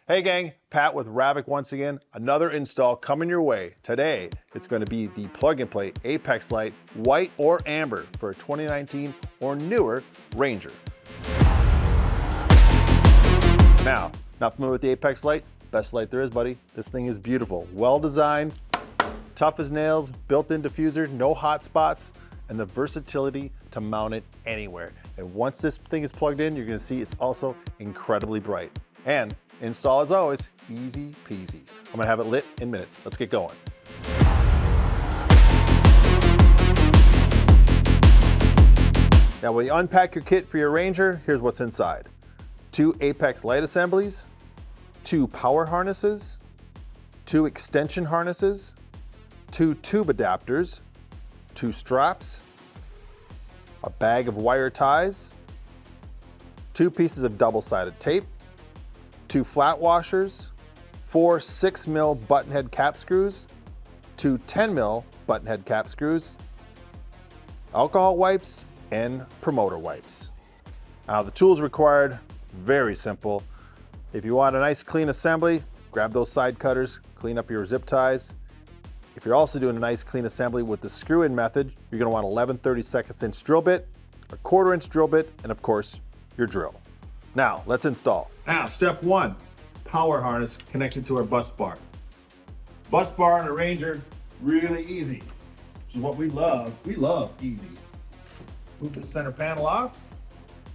Hey gang, Pat with RAVEK once again. Another install coming your way. Today, it's going to be the plug and play Apex light, white or amber for a 2019 or newer Ranger. Now, not familiar with the Apex light? Best light there is, buddy. This thing is beautiful. Well designed, tough as nails, built-in diffuser, no hot spots, and the versatility to mount it anywhere. And once this thing is plugged in, you're going to see it's also incredibly bright. And install, as always, easy peasy. I'm gonna have it lit in minutes. Let's get going. Now, when you unpack your kit for your Ranger, here's what's inside. 2 Apex light assemblies, 2 power harnesses, 2 extension harnesses, 2 tube adapters, 2 straps, a bag of wire ties, 2 pieces of double-sided tape, 2 flat washers, 4 6mm button head cap screws, 2 10mm button head cap screws, alcohol wipes, and promoter wipes. Now the tools required, very simple. If you want a nice clean assembly, grab those side cutters, clean up your zip ties. If you're also doing a nice clean assembly with the screw-in method, you're gonna want 11 32" drill bit, a 1/4" drill bit, and of course, your drill. Now, let's install. Now, step 1, power harness connected to our bus bar. Bus bar on a Ranger, really easy, which is what we love. We love easy. Move the center panel off,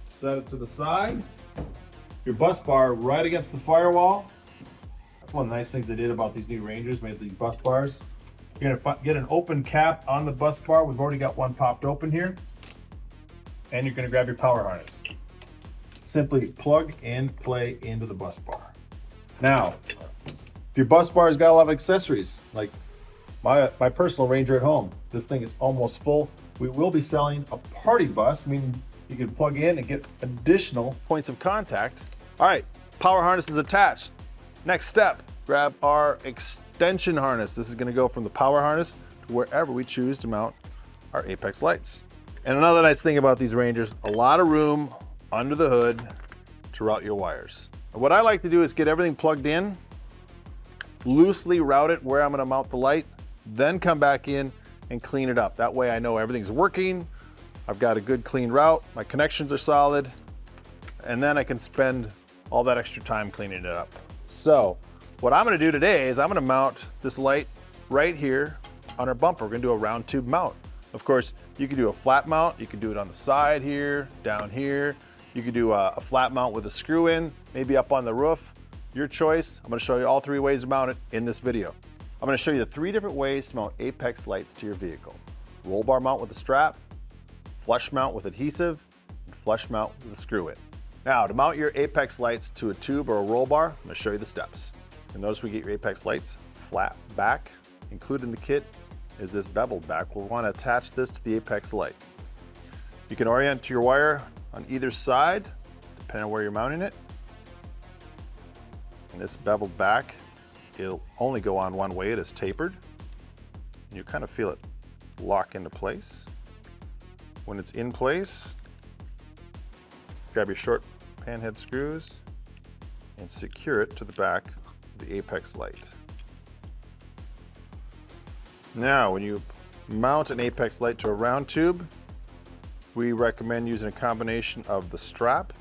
set it to the side. Your bus bar right against the firewall. That's one of the nice things they did about these new Rangers, made these bus bars. You're gonna get an open cap on the bus bar. We've already got one popped open here. And you're gonna grab your power harness. Simply plug and play into the bus bar. Now, if your bus bar has got a lot of accessories, like my personal Ranger at home, this thing is almost full. We will be selling a party bus, meaning you can plug in and get additional points of contact. All right, power harness is attached. Next step, grab our extension harness. This is gonna go from the power harness to wherever we choose to mount our Apex lights. And another nice thing about these Rangers, a lot of room under the hood to route your wires. What I like to do is get everything plugged in, loosely route it where I'm gonna mount the light, then come back in and clean it up. That way I know everything's working, I've got a good clean route, my connections are solid, and then I can spend all that extra time cleaning it up. So what I'm gonna do today is I'm gonna mount this light right here on our bumper. We're gonna do a round tube mount. Of course, you can do a flat mount, you can do it on the side here, down here. You could do a flat mount with a screw in, maybe up on the roof. Your choice. I'm gonna show you all 3 ways to mount it in this video. I'm gonna show you the 3 different ways to mount Apex lights to your vehicle. Roll bar mount with a strap, flush mount with adhesive, and flush mount with a screw in. Now, to mount your Apex lights to a tube or a roll bar, I'm gonna show you the steps. And notice we get your Apex lights flat back. Included in the kit is this beveled back. We'll wanna attach this to the Apex light. You can orient your wire on either side, depending on where you're mounting it. And this beveled back, it'll only go on one way. It is tapered. And you kind of feel it lock into place. When it's in place, grab your short panhead screws and secure it to the back of the Apex light. Now, when you mount an Apex light to a round tube, we recommend using a combination of the strap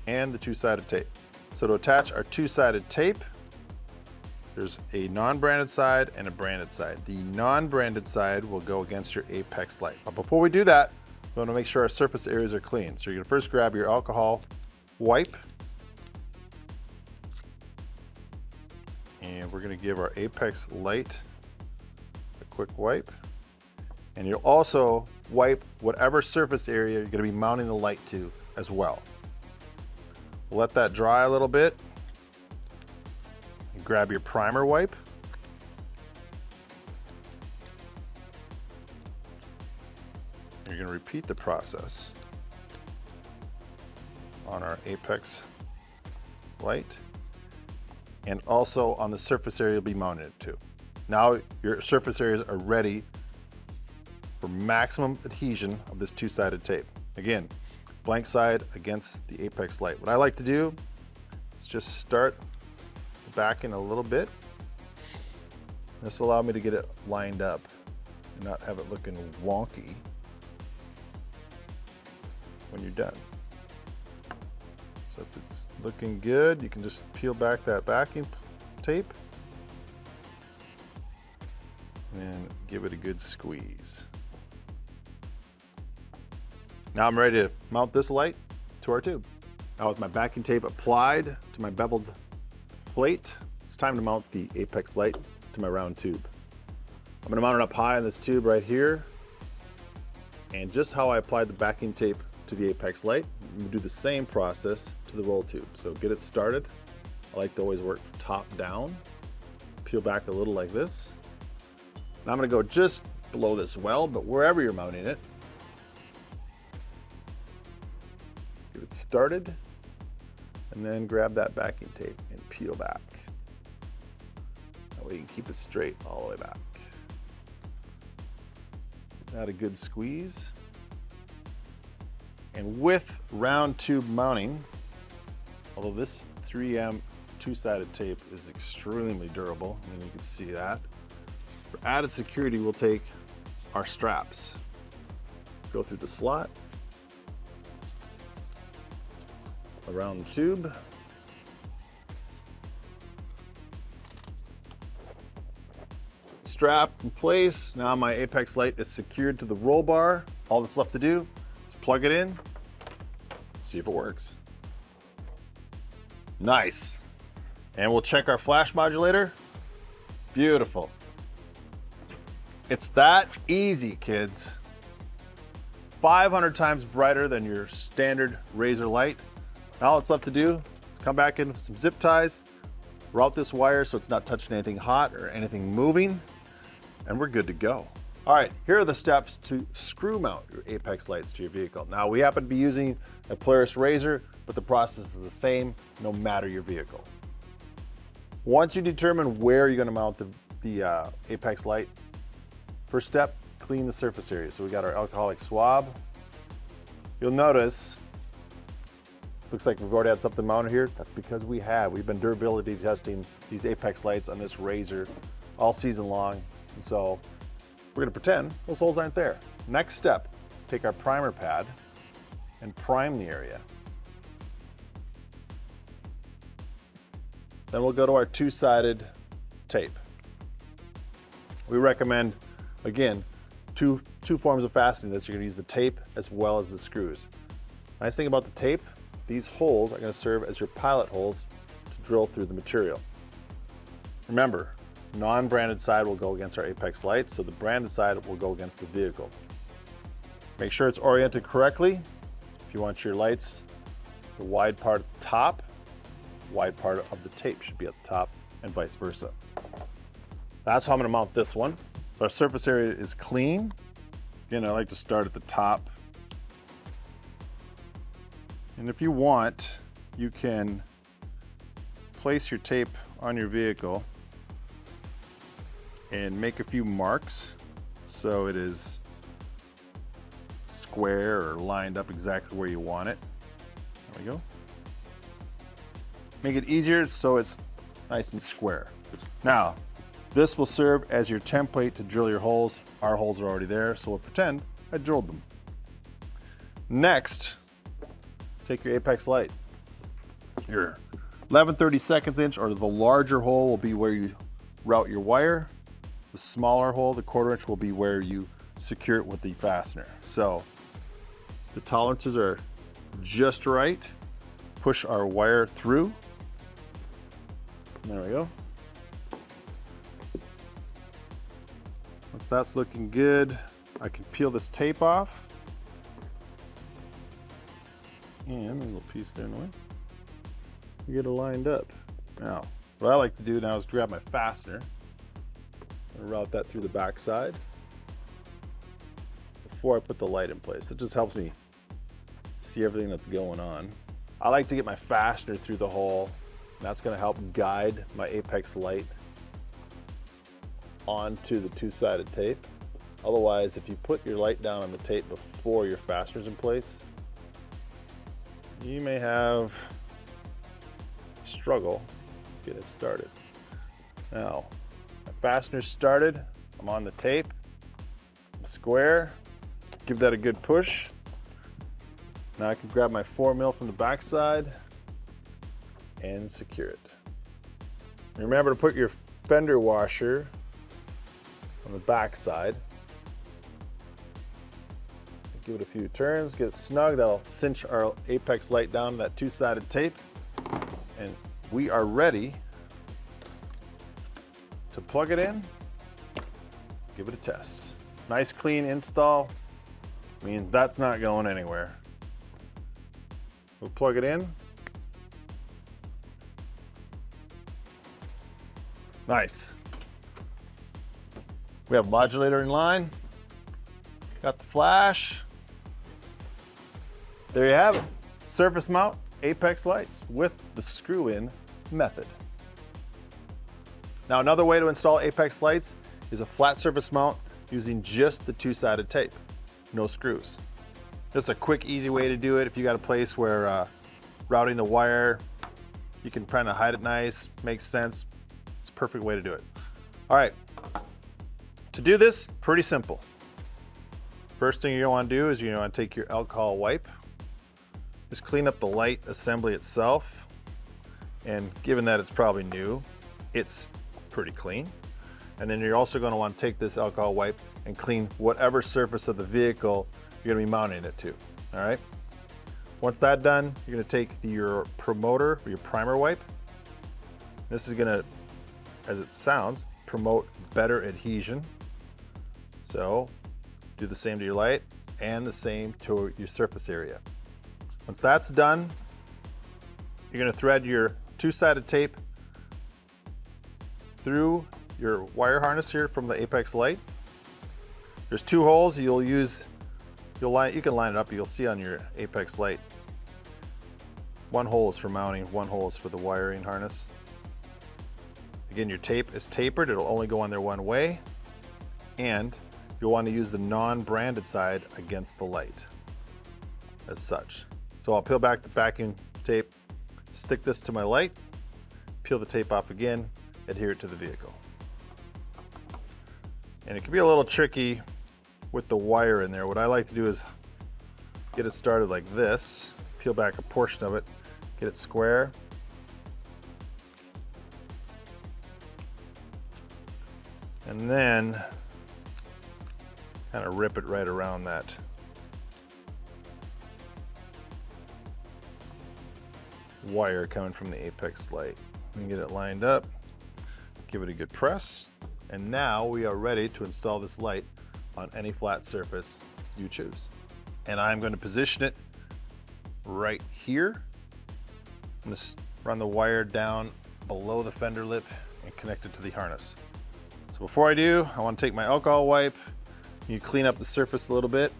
and the 2-sided tape. So to attach our 2-sided tape, there's a non-branded side and a branded side. The non-branded side will go against your Apex light. But before we do that, we want to make sure our surface areas are clean. So you're gonna first grab your alcohol wipe, and we're gonna give our Apex light a quick wipe. And you'll also wipe whatever surface area you're gonna be mounting the light to as well. We'll let that dry a little bit. You grab your primer wipe. You're gonna repeat the process on our Apex light and also on the surface area you'll be mounting it to. Now your surface areas are ready for maximum adhesion of this 2-sided tape. Again, blank side against the Apex light. What I like to do is just start the backing a little bit. This will allow me to get it lined up and not have it looking wonky when you're done. So if it's looking good, you can just peel back that backing tape and give it a good squeeze. Now I'm ready to mount this light to our tube. Now with my backing tape applied to my beveled plate, it's time to mount the apex light to my round tube. I'm going to mount it up high on this tube right here. And just how I applied the backing tape to the apex light, I'm going to do the same process to the roll tube. So get it started. I like to always work top down. Peel back a little like this. Now I'm going to go just below this well, but wherever you're mounting it, get it started, and then grab that backing tape and peel back. That way you can keep it straight all the way back. Add a good squeeze. And with round tube mounting, although this 3M two-sided tape is extremely durable, and you can see that, for added security, we'll take our straps, go through the slot, around the tube, strapped in place. Now my apex light is secured to the roll bar. All that's left to do is plug it in, see if it works. Nice. And we'll check our flash modulator. Beautiful. It's that easy, kids. 500 times brighter than your standard Razor light. Now all it's left to do, come back in with some zip ties, route this wire so it's not touching anything hot or anything moving, and we're good to go. All right, here are the steps to screw mount your apex lights to your vehicle. Now we happen to be using a Polaris Ranger, but the process is the same no matter your vehicle. Once you determine where you're gonna mount the apex light, first step, clean the surface area. So we got our alcoholic swab. You'll notice, looks like we've already had something mounted here. That's because we have. We've been durability testing these apex lights on this Razor all season long. And so we're gonna pretend those holes aren't there. Next step, take our primer pad and prime the area. Then we'll go to our two-sided tape. We recommend, again, two forms of fastening this. You're gonna use the tape as well as the screws. Nice thing about the tape, these holes are gonna serve as your pilot holes to drill through the material. Remember, non-branded side will go against our apex lights, so the branded side will go against the vehicle. Make sure it's oriented correctly. If you want your lights, the wide part at the top, wide part of the tape should be at the top, and vice versa. That's how I'm gonna mount this one. So our surface area is clean. Again, I like to start at the top. And if you want, you can place your tape on your vehicle and make a few marks so it is square or lined up exactly where you want it. There we go. Make it easier so it's nice and square. Now, this will serve as your template to drill your holes. Our holes are already there, so we'll pretend I drilled them. Next, take your apex light. Your 11/32 inch or the larger hole will be where you route your wire. The smaller hole, the 1/4 inch, will be where you secure it with the fastener. So the tolerances are just right. Push our wire through. There we go. Once that's looking good, I can peel this tape off. And a little piece there in the way. You get it lined up. Now, what I like to do now is grab my fastener and route that through the back side before I put the light in place. It just helps me see everything that's going on. I like to get my fastener through the hole. And that's going to help guide my apex light onto the two-sided tape. Otherwise, if you put your light down on the tape before your fastener's in place, you may have struggle get it started. Now, my fastener's started. I'm on the tape. I'm square. Give that a good push. Now I can grab my 4mm from the backside and secure it. Remember to put your fender washer on the backside. Give it a few turns, get it snug. That'll cinch our apex light down to that two-sided tape. And we are ready to plug it in, give it a test. Nice clean install. I mean, that's not going anywhere. We'll plug it in. Nice. We have modulator in line. Got the flash. There you have it. Surface mount apex lights with the screw-in method. Now, another way to install apex lights is a flat surface mount using just the two-sided tape, no screws. This is a quick, easy way to do it. If you got a place where routing the wire, you can kind of hide it nice, makes sense. It's a perfect way to do it. All right, to do this, pretty simple. First thing you want to do is you want to take your alcohol wipe, just clean up the light assembly itself, and given that it's probably new, it's pretty clean. And then you're also going to want to take this alcohol wipe and clean whatever surface of the vehicle you're going to be mounting it to. All right. Once that's done, you're going to take your promoter or your primer wipe. This is going to, as it sounds, promote better adhesion. So do the same to your light and the same to your surface area. Once that's done, you're going to thread your two-sided tape through your wire harness here from the apex light. There's two holes you can line it up, you'll see on your apex light. One hole is for mounting, one hole is for the wiring harness. Again, your tape is tapered, it'll only go on there one way, and you'll want to use the non-branded side against the light, as such. So I'll peel back the backing tape, stick this to my light, peel the tape off again, adhere it to the vehicle. And it can be a little tricky with the wire in there. What I like to do is get it started like this, peel back a portion of it, get it square. And then kind of rip it right around that wire coming from the apex light. And get it lined up, give it a good press, and now we are ready to install this light on any flat surface you choose. And I'm going to position it right here. I'm going to run the wire down below the fender lip and connect it to the harness. So before I do, I want to take my alcohol wipe. You clean up the surface a little bit,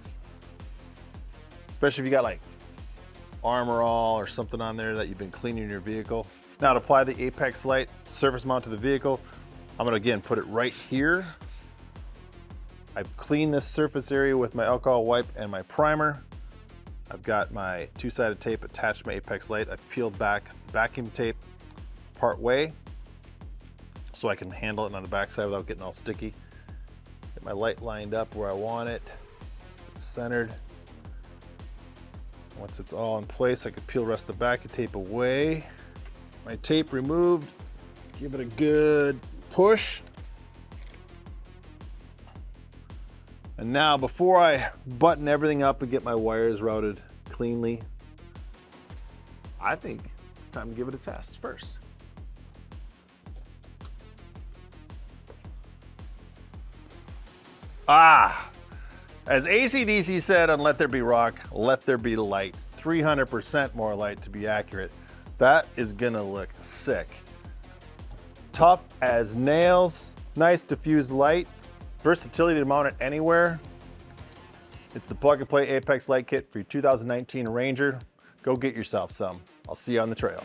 especially if you got like Armor All or something on there that you've been cleaning your vehicle. Now to apply the apex light surface mount to the vehicle, I'm going to again put it right here. I've cleaned this surface area with my alcohol wipe and my primer. I've got my two-sided tape attached to my apex light. I've peeled back vacuum tape part way so I can handle it on the backside without getting all sticky. Get my light lined up where I want it. It's centered. Once it's all in place, I can peel the rest of the backing tape away. My tape removed. Give it a good push. And now, before I button everything up and get my wires routed cleanly, I think it's time to give it a test first. As AC/DC said on Let There Be Rock, let there be light. 300% more light to be accurate. That is gonna look sick. Tough as nails, nice diffused light, versatility to mount it anywhere. It's the plug and play Apex light kit for your 2019 Ranger. Go get yourself some. I'll see you on the trail.